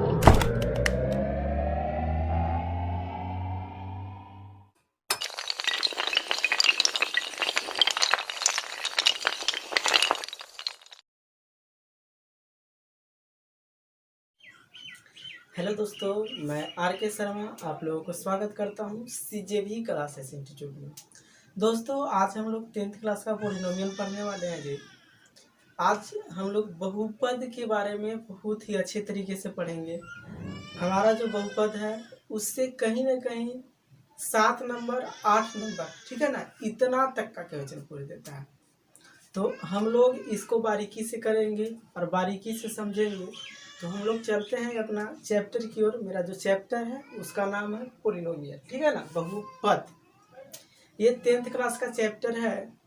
Hello दोस्तों, मैं are के शर्मा आप लोगों को स्वागत करता हूं CJV क्लासेस इंस्टीट्यूट में। दोस्तों, आज हम लोग 10th क्लास का पॉलिनोमियल पढ़ने वाले हैं जी। आज हम लोग बहुपद के बारे में बहुत ही अच्छे तरीके से पढ़ेंगे। हमारा जो बहुपद है उससे कहीं ना कहीं 7 नंबर 8 नंबर, ठीक है ना, इतना तक का क्वेश्चन पूछ देता है। तो हम लोग इसको बारीकी से करेंगे और बारीकी से समझेंगे। तो हम लोग चलते हैं अपना चैप्टर की ओर। मेरा जो चैप्टर है उसका नाम है पॉलिनोमियल, ठीक है ना, बहुपद। ये 10th क्लास का चैप्टर है।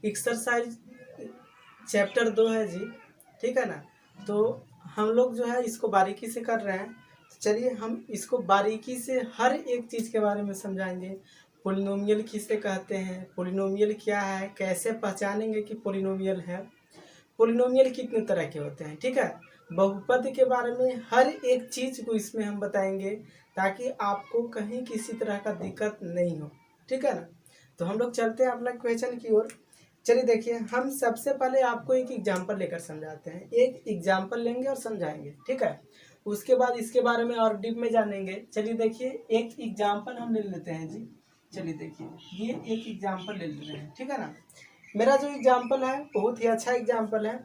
एक्सरसाइज चैप्टर 2 है जी, ठीक है ना। तो हम लोग जो है इसको बारीकी से कर रहे हैं। तो चलिए हम इसको बारीकी से हर एक चीज़ के बारे में समझाएंगे। पॉलिनोमियल किसे कहते हैं, पॉलिनोमियल क्या है, कैसे पहचानेंगे कि पॉलिनोमियल है, पॉलिनोमियल कितने तरह के होते हैं, ठीक है। बहुपद के बारे में हर एक चीज़ को इसमें हम बताएंगे ताकि आपको कहीं किसी तरह का दिक्कत नहीं हो, ठीक है ना। तो हम लोग चलते हैं अपना क्वेश्चन की ओर। चलिए देखिए, हम सबसे पहले आपको एक एग्जाम्पल लेकर समझाते हैं। एक एग्जाम्पल लेंगे और समझाएंगे, ठीक है। उसके बाद इसके बारे में और डीप में जानेंगे। चलिए देखिए, एक एग्जाम्पल हम ले लेते हैं जी। चलिए देखिए, ये एक एग्जाम्पल ले ले रहे हैं, ठीक है ना। मेरा जो एग्जाम्पल है बहुत ही अच्छा एग्जाम्पल है।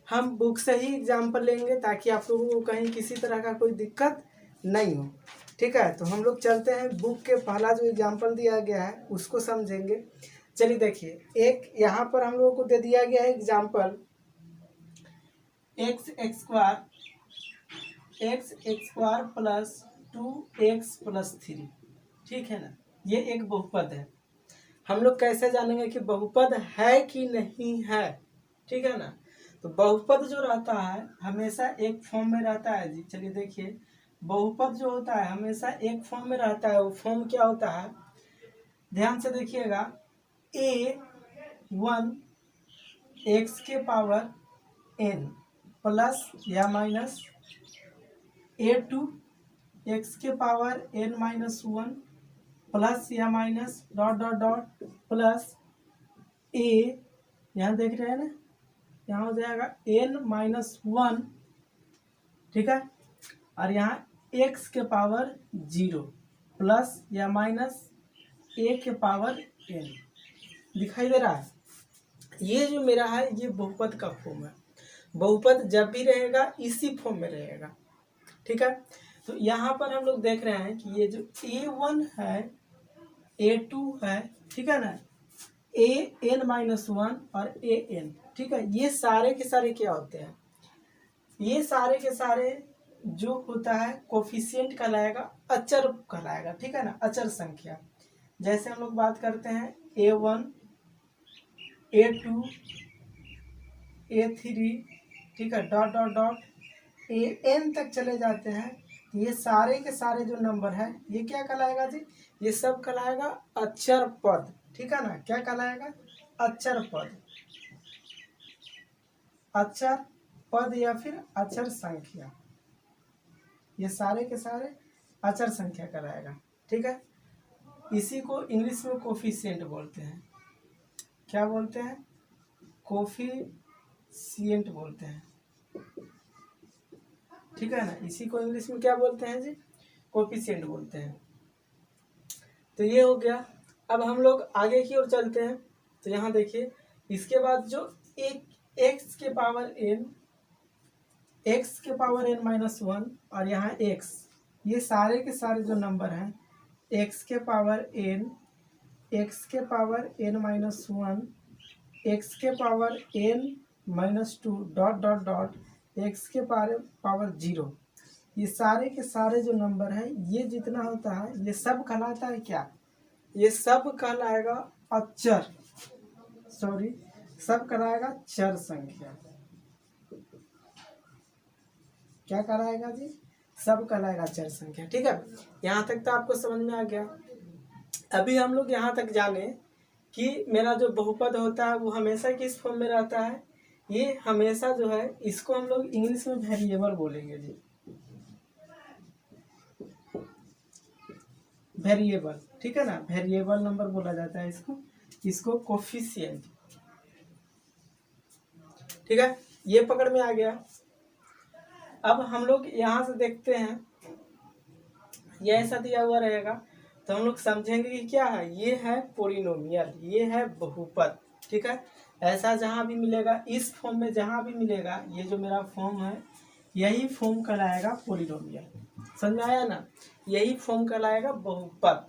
हम बुक से ही एग्जाम्पल लेंगे ताकि आप लोगों को कहीं किसी तरह का कोई दिक्कत नहीं हो, ठीक है। तो हम लोग चलते हैं बुक के पहला जो एग्जाम्पल दिया गया है उसको समझेंगे। चलिए देखिए, एक यहाँ पर हम लोगों को दे दिया गया है एग्जाम्पल x² प्लस 2x+3, ठीक है ना। ये एक बहुपद है। हम लोग कैसे जानेंगे कि बहुपद है कि नहीं है, ठीक है ना। तो बहुपद जो रहता है हमेशा एक फॉर्म में रहता है जी। चलिए देखिए, बहुपद जो होता है हमेशा एक फॉर्म में रहता है। वो फॉर्म क्या होता है, ध्यान से देखिएगा। A1 x⁴n प्लस या माइनस A2 x⁴n-1 प्लस या minus dot dot dot plus A, यहाँ देख रहे हैं ना, यहाँ हो जाएगा n-1, ठीक है। और यहाँ x⁴0 प्लस या माइनस A⁴n दिखाई दे रहा है। ये जो मेरा है ये बहुपद का फॉर्म है। बहुपद जब भी रहेगा इसी फॉर्म में रहेगा, ठीक है। तो यहाँ पर हम लोग देख रहे हैं कि ये जो A1 है, A2 है, ठीक है ना, An-1 और An, ठीक है। ये सारे के सारे क्या होते हैं, ये सारे के सारे जो होता है कोफिशिएंट कहलाएगा, अचर कहलाएगा, ठीक है ना, अचर संख्या। जैसे हम लोग बात करते हैं A1 A2 A3, ठीक है, डॉट डॉट डॉट An तक चले जाते हैं। ये सारे के सारे जो नंबर है ये क्या कहलाएगा जी, ये सब कहलाएगा अक्षर पद, ठीक है ना। क्या कहलाएगा, अक्षर पद, अक्षर पद या फिर अक्षर संख्या। ये सारे के सारे अक्षर संख्या कहलाएगा, ठीक है। इसी को इंग्लिश में कोफिशिएंट बोलते हैं। क्या बोलते हैं, कोफिशिएंट बोलते हैं, ठीक है ना। इसी को इंग्लिश में क्या बोलते हैं जी, कोफिशिएंट बोलते हैं। तो ये हो गया। अब हम लोग आगे की ओर चलते हैं। तो यहाँ देखिए, इसके बाद जो एक x⁴n x⁴n-1 और यहाँ x, ये सारे के सारे जो नंबर हैं x⁴n x⁴n-1 x⁴n-2 dot dot dot x⁴0, ये सारे के सारे जो नंबर हैं ये जितना होता है ये सब कहलाता है क्या, ये सब कहलाएगा अक्षर, सॉरी, सब कहलाएगा चर संख्या। क्या कहलाएगा जी, सब कहलाएगा चर संख्या, ठीक है। यहाँ तक तो आपको समझ में आ गया। अभी हम लोग यहाँ तक जाने कि मेरा जो बहुपद होता है वो हमेशा किस फॉर्म में रहता है, ये हमेशा जो है इसको हम लोग इंग्लिश में वेरिएबल बोलेंगे जी, वेरिएबल, ठीक है ना, वेरिएबल नंबर बोला जाता है इसको, इसको कोफिशिएंट, ठीक है। ये पकड़ में आ गया। अब हम लोग यहाँ से देखते हैं, ये ऐसा दिया हुआ रहेगा तो हम लोग समझेंगे कि क्या है, ये है पोलिनोमियल, ये है बहुपद, ठीक है। ऐसा जहाँ भी मिलेगा, इस फॉर्म में जहाँ भी मिलेगा, ये जो मेरा फॉर्म है यही फॉर्म कहलाएगा पोलिनोमियल, समझ में आया ना, यही फॉर्म कहलाएगा बहुपद।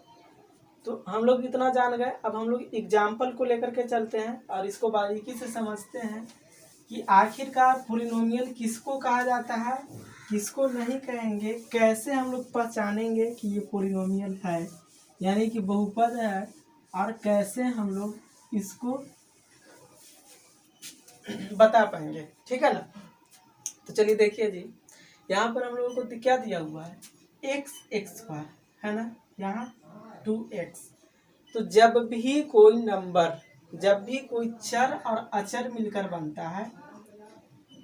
तो हम लोग इतना जान गए। अब हम लोग एग्जाम्पल को लेकर के चलते हैं और इसको बारीकी से समझते हैं कि आखिरकार पोलिनोमियल किसको कहा जाता है, किसको नहीं कहेंगे, कैसे हम लोग पहचानेंगे कि ये पोलिनोमियल है यानी कि बहुपद है, और कैसे हम लोग इसको बता पाएंगे, ठीक है ना। तो चलिए देखिए जी, यहाँ पर हम लोगों को क्या दिया हुआ है, x बार है ना, यहाँ 2x। तो जब भी कोई नंबर, जब भी कोई चर और अचर मिलकर बनता है,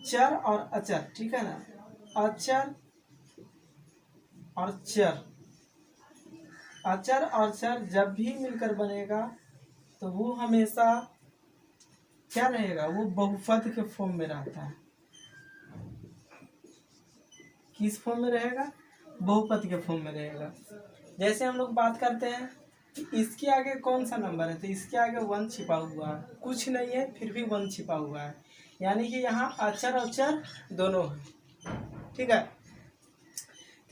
चर और अचर, ठीक है ना, अचर और चर, अचर और चर जब भी मिलकर बनेगा तो वो हमेशा क्या रहेगा, वो बहुपद के फॉर्म में रहता है। किस फॉर्म में रहेगा, बहुपद के फॉर्म में रहेगा। जैसे हम लोग बात करते हैं कि इसके आगे कौन सा नंबर है, तो इसके आगे 1 छिपा हुआ है, कुछ नहीं है फिर भी 1 छिपा हुआ है, यानी कि यहाँ अचर और चर दोनों है, ठीक है।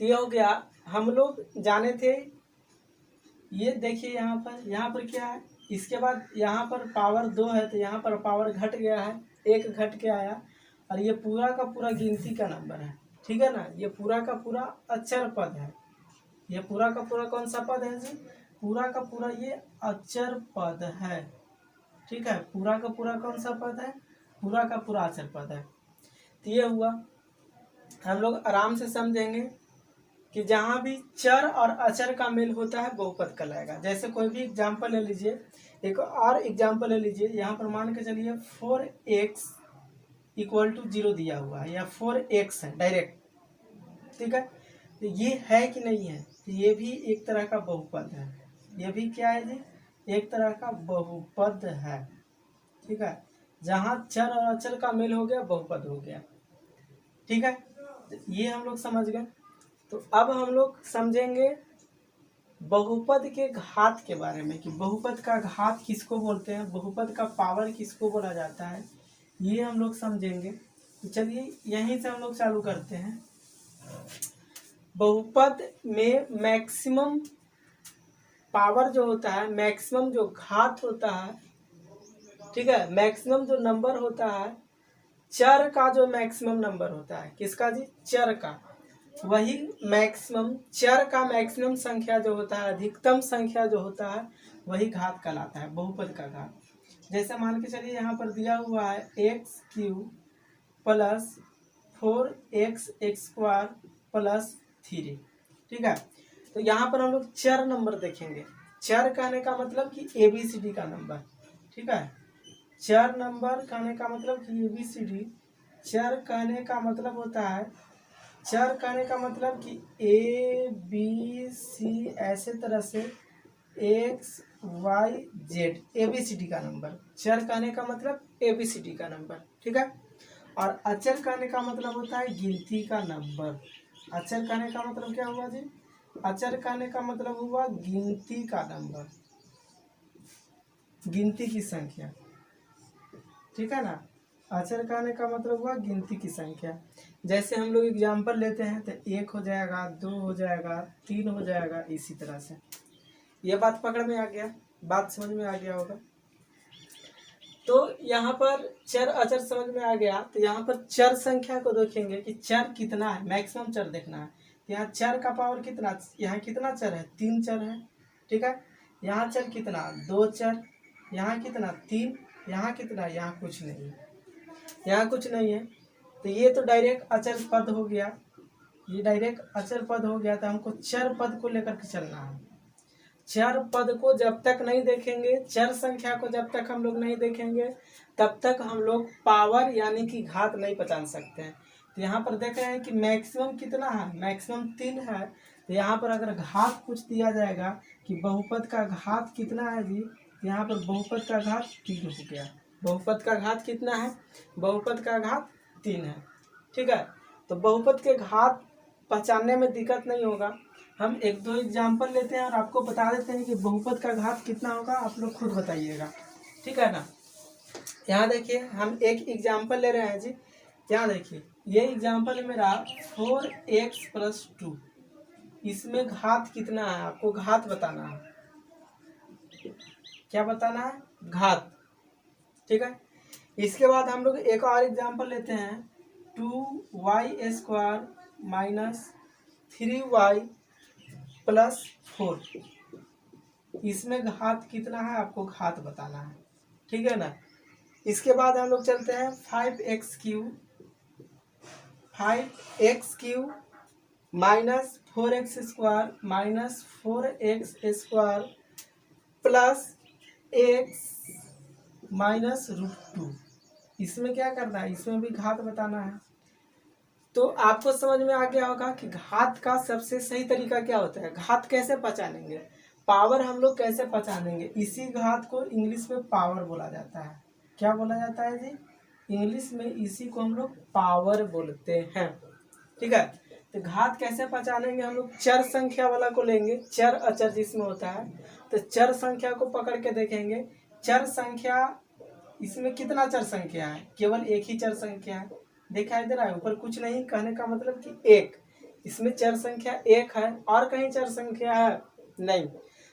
तो ये हो गया, हम लोग जाने थे। ये देखिए यहाँ पर क्या है, इसके बाद यहाँ पर पावर 2 है तो यहाँ पर पावर घट गया है, 1 घट के आया, और ये पूरा का पूरा गिनती का नंबर है, ठीक है ना। ये पूरा का पूरा अचर पद है, ये पूरा का पूरा कौन सा पद है जी, पूरा का पूरा ये अचर पद है, ठीक है। पूरा का पूरा कौन सा पद है, पूरा का पूरा अचर पद है। तो ये हुआ, हम लोग आराम से समझेंगे कि जहाँ भी चर और अचर का मेल होता है बहुपद कहलाएगा। जैसे कोई भी एग्जाम्पल ले लीजिए, एक और एग्जाम्पल ले लीजिए, यहाँ पर मान के चलिए 4x = 0 दिया हुआ है, या 4x है डायरेक्ट, ठीक है। तो ये है कि नहीं है, तो ये भी एक तरह का बहुपद है, ये भी क्या है जी, एक तरह का बहुपद है, ठीक है। जहाँ चर और अचर का मेल हो गया बहुपद हो गया, ठीक है। ये हम लोग समझ गए। तो अब हम लोग समझेंगे बहुपद के घात के बारे में, कि बहुपद का घात किसको बोलते हैं, बहुपद का पावर किसको बोला जाता है, ये हम लोग समझेंगे। तो चलिए यहीं से हम लोग चालू करते हैं। बहुपद में मैक्सिमम पावर जो होता है, मैक्सिमम जो घात होता है, ठीक है, मैक्सिमम जो नंबर होता है, चर का जो मैक्सिमम नंबर होता है, किसका जी, चर का, वही मैक्सिमम, चर का मैक्सिमम संख्या जो होता है, अधिकतम संख्या जो होता है, वही घात कहलाता है, बहुपद का घात। जैसे मान के चलिए यहाँ पर दिया हुआ है x³ + 4x² + 3, ठीक है। तो यहाँ पर हम लोग चर नंबर देखेंगे। चर कहने का मतलब कि ABCD का नंबर, ठीक है। चर नंबर कहने का मतलब कि ABCD, चर कहने का मतलब होता है, चर कहने का मतलब कि ABC, ऐसे तरह से XYZ, ABCD का नंबर, चर कहने का मतलब ABCD का नंबर, ठीक है। और अचर कहने का मतलब होता है गिनती का नंबर। अचर कहने का मतलब क्या हुआ जी, अचर कहने का मतलब हुआ गिनती का नंबर, गिनती की संख्या, ठीक है ना। अचर कहने का मतलब हुआ गिनती की संख्या। जैसे हम लोग एग्जाम्पल लेते हैं तो 1 हो जाएगा, 2 हो जाएगा, 3 हो जाएगा, इसी तरह से। ये बात पकड़ में आ गया, बात समझ में आ गया होगा। तो यहाँ पर चर अचर समझ में आ गया। तो यहाँ पर चर संख्या को देखेंगे कि चर कितना है, मैक्सिमम चर देखना है। तो यहाँ चर का पावर कितना, यहाँ कितना चर है, 3 चर है, ठीक है। यहाँ चर कितना, 2 चर, यहाँ कितना 3, यहाँ कितना, यहाँ कुछ नहीं है, यहाँ कुछ नहीं है। तो ये तो डायरेक्ट अचर पद हो गया, ये डायरेक्ट अचर पद हो गया। तो हमको चर पद को लेकर के चलना है। चर पद को जब तक नहीं देखेंगे, चर संख्या को जब तक हम लोग नहीं देखेंगे, तब तक हम लोग पावर यानी कि घात नहीं पहचान सकते हैं। तो यहाँ पर देख रहे हैं कि मैक्सिमम कितना है, मैक्सिमम 3 है। तो यहाँ पर अगर घात पूछ दिया जाएगा कि बहुपद का घात कितना है जी, यहाँ पर बहुपद का घात 3 हो गया। बहुपद का घात कितना है, बहुपद का घात 3 है। ठीक है, तो बहुपद के घात पहचानने में दिक्कत नहीं होगा। हम 1-2 एग्जाम्पल लेते हैं और आपको बता देते हैं कि बहुपद का घात कितना होगा, आप लोग खुद बताइएगा। ठीक है ना। यहाँ देखिए हम एक एग्जाम्पल ले रहे हैं जी। यहाँ देखिए ये एग्जाम्पल है मेरा 4x + 2। इसमें घात कितना है, आपको घात बताना है। क्या बताना है, घात। ठीक है, इसके बाद हम लोग एक और एग्जाम्पल लेते हैं 2y² - 3y + 4। इसमें घात कितना है, आपको घात बताना है। ठीक है ना। इसके बाद हम लोग चलते हैं 5x³ - 4x² - 4x² + x - √2। इसमें क्या करना है, इसमें भी घात बताना है। तो आपको समझ में आ गया होगा कि घात का सबसे सही तरीका क्या होता है, घात कैसे पहचानेंगे, पावर हम लोग कैसे पहचानेंगे। इसी घात को इंग्लिश में पावर बोला जाता है। क्या बोला जाता है जी, इंग्लिश में इसी को हम लोग पावर बोलते हैं। ठीक है, तो घात कैसे पहचानेंगे, हम लोग चर संख्या वाला को लेंगे, चर अचर जिसमें होता है। तो चर संख्या को पकड़ के देखेंगे, चर संख्या इसमें कितना चर संख्या है, केवल एक ही चर संख्या है। दिखाई दे रहा है ऊपर कुछ नहीं, कहने का मतलब कि एक, इसमें चर संख्या एक है और कहीं चर संख्या है नहीं।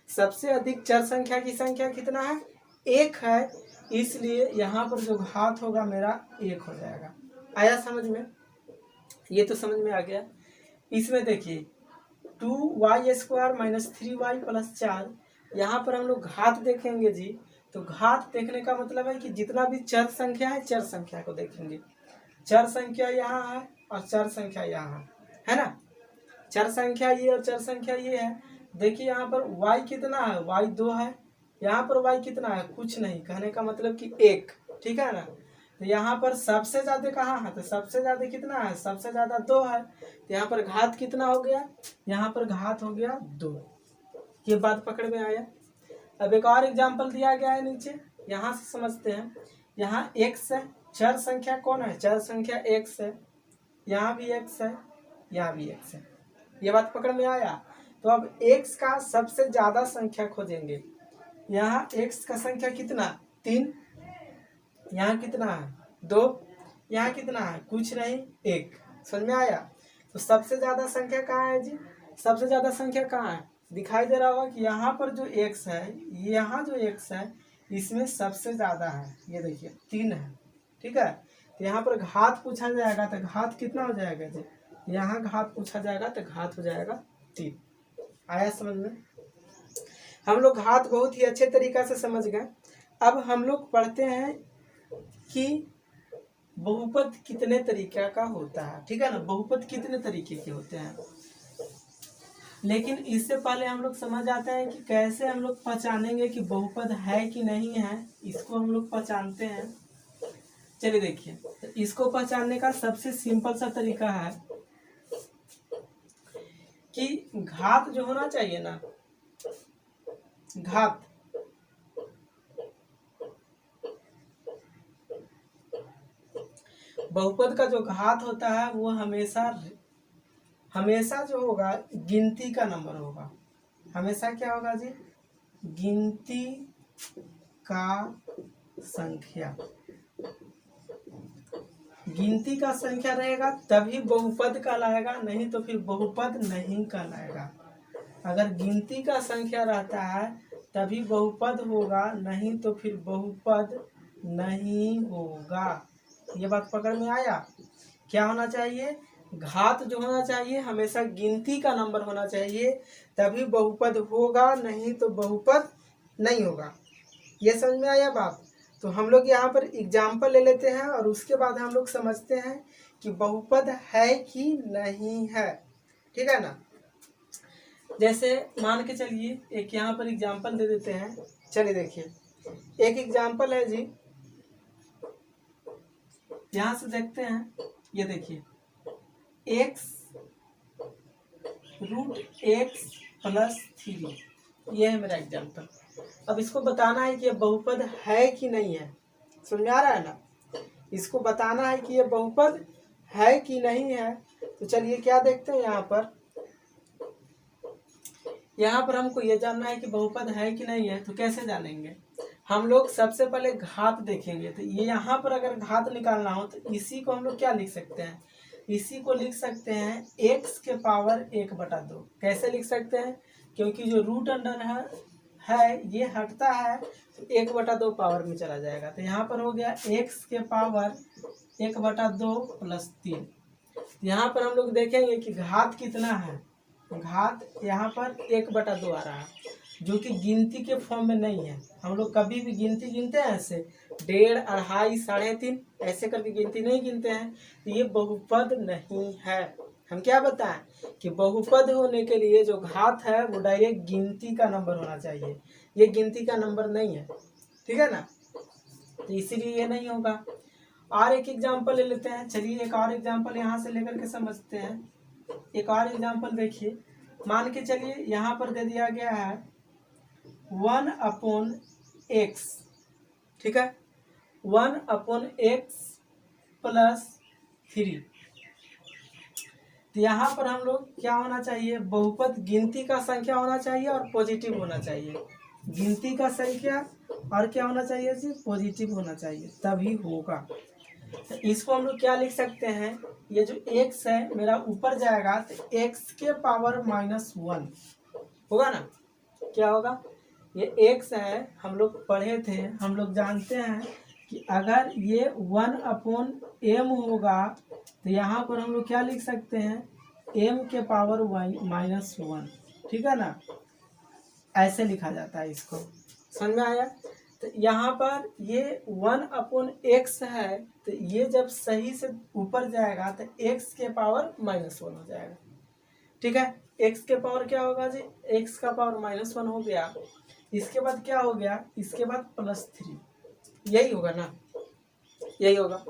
सबसे अधिक चर संख्या की संख्या कितना है, एक है, इसलिए यहाँ पर जो घात होगा मेरा 1 हो जाएगा। आया समझ में, ये तो समझ में आ गया। इसमें देखिए 2y² - 3y + 4, यहाँ पर हम लोग घात देखेंगे जी। तो घात देखने का मतलब है कि जितना भी चर संख्या है, चर संख्या को देखेंगे। चर संख्या यहाँ है और चर संख्या यहाँ है ना, चर संख्या ये और चर संख्या ये है। देखिए यहाँ पर y कितना है, y 2 है, यहाँ पर y कितना है, कुछ नहीं, कहने का मतलब कि 1। ठीक है ना। तो यहाँ पर सबसे ज्यादा कहाँ है, तो सबसे ज्यादा कितना है, सबसे ज्यादा 2 है। तो यहाँ पर घात कितना हो गया, यहाँ पर घात हो गया 2। ये बात पकड़ में आया। अब एक और एग्जाम्पल दिया गया है नीचे, यहाँ से समझते हैं। यहाँ x है, चर संख्या कौन है, चर संख्या x है, यहाँ भी x है, यहाँ भी x है। ये बात पकड़ में आया। तो अब x का सबसे ज्यादा संख्या खोजेंगे। यहाँ x का संख्या कितना, 3, यहाँ कितना है 2, यहाँ कितना है कुछ नहीं 1। समझ में आया। तो सबसे ज्यादा संख्या कहाँ है जी, सबसे ज्यादा संख्या कहाँ है, दिखाई दे रहा होगा कि यहाँ पर जो x है, यहाँ जो x है, इसमें सबसे ज्यादा है। ये देखिए 3 है। ठीक है, तो यहाँ पर घात पूछा जाएगा तो घात कितना हो जाएगा जी, यहाँ घात पूछा जाएगा तो घात हो जाएगा 3। आया समझ में। हम लोग घात बहुत ही अच्छे तरीका से समझ गए। अब हम लोग पढ़ते हैं कि बहुपद कितने तरीके का होता है। ठीक है ना, बहुपद कितने तरीके के होते हैं। लेकिन इससे पहले हम लोग समझ आते हैं कि कैसे हम लोग पहचानेंगे कि बहुपद है कि नहीं है, इसको हम लोग पहचानते हैं। चलिए देखिए, तो इसको पहचानने का सबसे सिंपल सा तरीका है कि घात जो होना चाहिए ना, घात बहुपद का जो घात होता है वो हमेशा जो होगा गिनती का नंबर होगा। हमेशा क्या होगा जी, गिनती का संख्या। गिनती का संख्या रहेगा तभी बहुपद कहलाएगा, नहीं तो फिर बहुपद नहीं कहलाएगा। अगर गिनती का संख्या रहता है तभी बहुपद होगा, नहीं तो फिर बहुपद नहीं होगा। ये बात पकड़ में आया। क्या होना चाहिए, घात जो होना चाहिए हमेशा गिनती का नंबर होना चाहिए, तभी बहुपद होगा, नहीं तो बहुपद नहीं होगा। ये समझ में आया बात। तो हम लोग यहाँ पर एग्जाम्पल ले लेते हैं और उसके बाद हम लोग समझते हैं कि बहुपद है कि नहीं है। ठीक है ना। जैसे मान के चलिए एक यहाँ पर एग्जाम्पल दे देते हैं। चलिए देखिए, एक एग्जाम्पल है जी, यहाँ से देखते हैं। ये देखिए x√x+3, ये है मेरा एग्जाम्पल। अब इसको बताना है कि ये बहुपद है कि नहीं है। समझ में आ रहा है ना? इसको बताना है कि ये बहुपद है कि नहीं है। तो चलिए क्या देखते हैं यहाँ पर हमको ये जानना है कि बहुपद है कि नहीं है। तो कैसे जानेंगे? हम लोग सबसे पहले घात देखेंगे। तो ये यहाँ पर अगर घात निकालना हो तो इसी को हम लोग क्या लिख सकते हैं? इसी को लिख सकते हैं x के पावर 1/2। कैसे लिख सकते हैं? क्योंकि जो रूट अंडर है ये हटता है तो 1/2 पावर में चला जाएगा। तो यहाँ पर हो गया x के पावर 1/2 + 3। यहाँ पर हम लोग देखेंगे कि घात कितना है। घात यहाँ पर 1/2 आ रहा है, जो कि गिनती के फॉर्म में नहीं है। हम लोग कभी भी गिनती गिनते हैं ऐसे 1.5, 2.5, 3.5 ऐसे करके गिनती नहीं गिनते हैं। तो ये बहुपद नहीं है। हम क्या बताएं कि बहुपद होने के लिए जो घात है वो डायरेक्ट गिनती का नंबर होना चाहिए। ये गिनती का नंबर नहीं है, ठीक है ना? तो इसीलिए ये नहीं होगा। और एक एग्जाम्पल ले लेते हैं। चलिए एक और एग्जाम्पल यहाँ से लेकर के समझते हैं। एक और एग्जाम्पल देखिए, मान के चलिए यहाँ पर दे दिया गया है 1/x, ठीक है, 1/x+3। तो यहाँ पर हम लोग क्या होना चाहिए? बहुपद गिनती का संख्या होना चाहिए और पॉजिटिव होना चाहिए। गिनती का संख्या और क्या होना चाहिए जी? पॉजिटिव होना चाहिए, तभी होगा। तो इसको हम लोग क्या लिख सकते हैं? ये जो x है मेरा ऊपर जाएगा तो x के पावर -1 होगा ना? क्या होगा? ये x है, हम लोग पढ़े थे, हम लोग जानते हैं कि अगर ये 1/m होगा तो यहाँ पर हम लोग क्या लिख सकते हैं? m के पावर -1, ठीक है ना? ऐसे लिखा जाता है इसको। समझ में आया? तो यहाँ पर ये 1/x है, तो ये जब सही से ऊपर जाएगा तो x के पावर -1 हो जाएगा, ठीक है। x के पावर क्या होगा जी? x का पावर -1 हो गया। इसके बाद क्या हो गया? इसके बाद +3, यही होगा ना? यही होगा।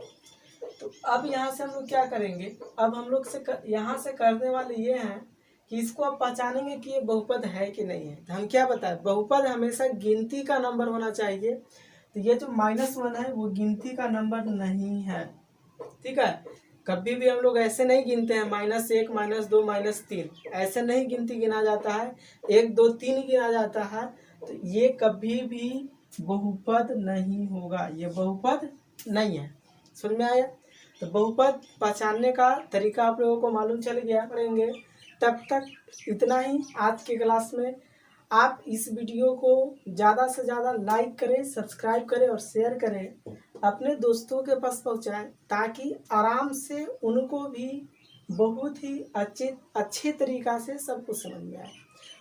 तो अब यहाँ से हम लोग क्या करेंगे? अब हम लोग से यहाँ से करने वाले ये हैं कि इसको आप पहचानेंगे कि ये बहुपद है कि नहीं है। तो हम क्या बताएं? बहुपद हमेशा गिनती का नंबर होना चाहिए। तो ये जो -1 है वो गिनती का नंबर नहीं है, ठीक है। कभी भी हम लोग ऐसे नहीं गिनते हैं -1, -2, -3, ऐसे नहीं गिनती गिना जाता है। 1, 2, 3 गिना जाता है। तो ये कभी भी बहुपद नहीं होगा, ये बहुपद नहीं है। समझ में आया? तो बहुपद पहचानने का तरीका आप लोगों को मालूम चल गया करेंगे। तब तक इतना ही आज के क्लास में। आप इस वीडियो को ज़्यादा से ज़्यादा लाइक करें, सब्सक्राइब करें और शेयर करें, अपने दोस्तों के पास पहुंचाएं, ताकि आराम से उनको भी बहुत ही अच्छे तरीक़ा से सब कुछ समझ में आए।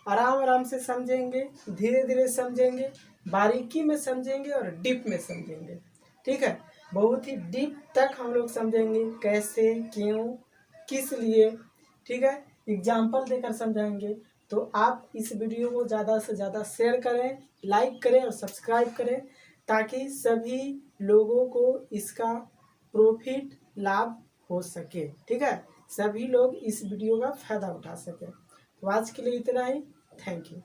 आराम से समझेंगे, धीरे धीरे समझेंगे, बारीकी में समझेंगे और डीप में समझेंगे, ठीक है। बहुत ही डीप तक हम लोग समझेंगे, कैसे, क्यों, किस लिए, ठीक है। एग्जाम्पल देकर समझाएंगे। तो आप इस वीडियो को ज़्यादा से ज़्यादा शेयर करें, लाइक करें और सब्सक्राइब करें, ताकि सभी लोगों को इसका प्रॉफिट लाभ हो सके, ठीक है। सभी लोग इस वीडियो का फ़ायदा उठा सकें। तो आज के लिए इतना ही। Thank you.